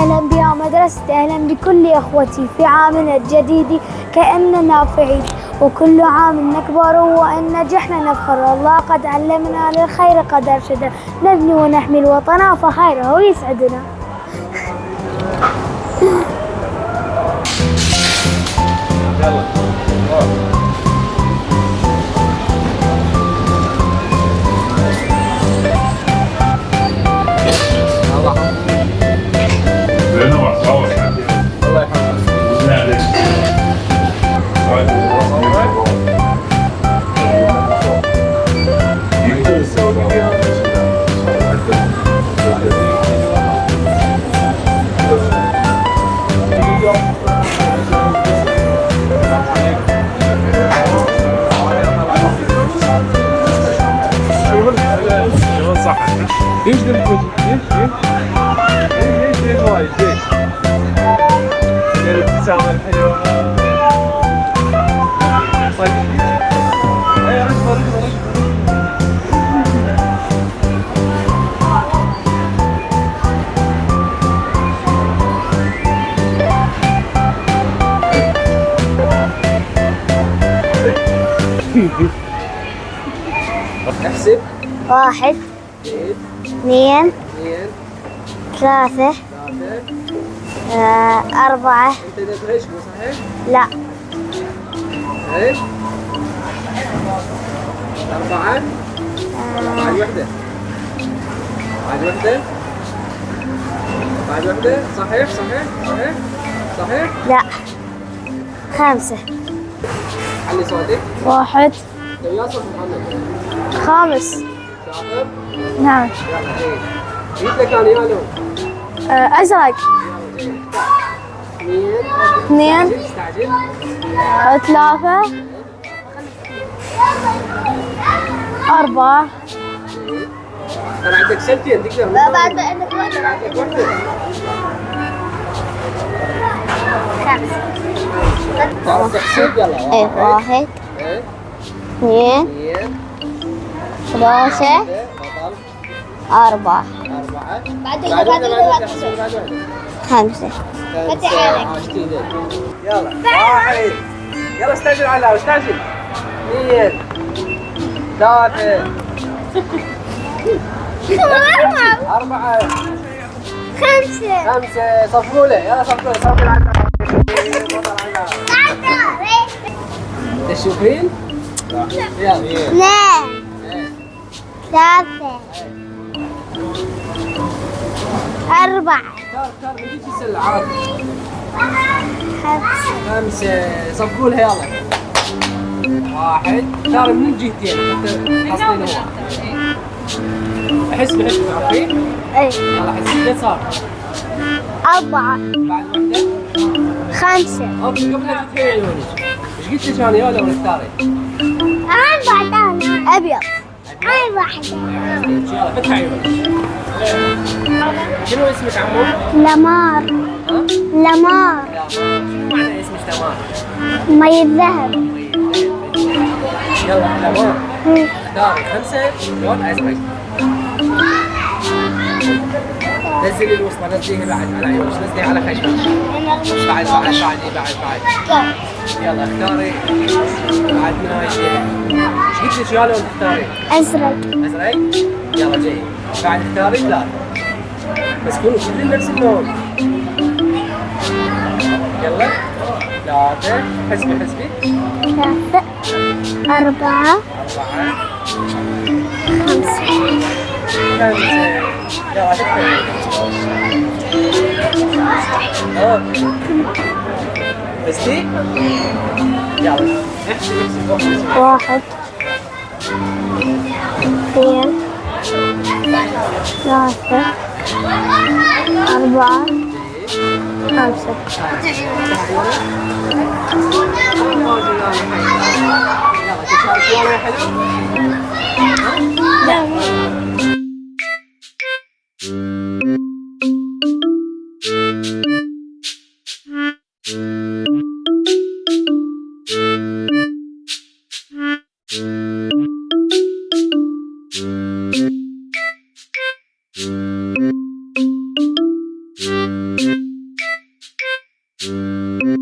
أهلا بيا مدرسة، أهلا بكل إخوتي في عامنا الجديد كأننا في عيد، وكل عام نكبر وإن نجحنا نفخر. الله قد علمنا للخير قد أرشدنا، نبني ونحمي الوطن فخيره يسعدنا. ليش دلوقتي؟ ليش وايد؟ ليش؟ الابتسامة الحلوة. طيب. اي ركبة. احسب. 1 2 3 4. انت تغش مو صحيح؟ لا. ايش؟ 4. بعد وحدة. صحيح. لا. 5. علي صوتك. 1. يا صوت محمد. 5. شاطر. نعم. يلا جيد. جيت انا يا لون. أزرق. 2 استعجل. 3 4. ترى عندك سلتين تقدر. بعد عندك واحدة. عندك وحدة. 5. تعرف تحسب يلا. ايه 1 2 3 4 بعد 5. يلا 1. يلا استعجل على استعجل. 2 3 4 5 صفقوا له. يلا صفقوا له. تشوفين؟ يلا 2 3 4 كار ما تجيش السلعات. 5 صفقوا لها يلا. 1 كار من الجهتين حتى حصلين هو. احس تعرفين؟ ايه يلا حس اليسار. 4 بعد وحده 5. اوكي قبل لا تفتحي عيونك. ايش قلت لك انا ولا اختاري؟ ابيض. هاي واحدة. يلا فتحي عيونك. شنو اسمك عمو؟ لمار. ها؟ لمار. شو معنى اسمك تمار؟ مي الذهب. يلا تمار. اختاري 5 لون ازرق. نزلي الوسطى، نزليها بعد على عيونك، نزليها على خشمك. بعد. يلا اختاري بعد من هاي ايش قلت لك يا لون تختاري؟ ازرق. يلا جاي. بعد اختاري 3 بس كلهم كلهم نفس اللون. يلا 3 حسبي 3 4 5. يلا تفتحي. بستي؟ يلا احسبي 1 2 3 4 5. يلا تشاركي ولا حلو؟ Thank you. السلام.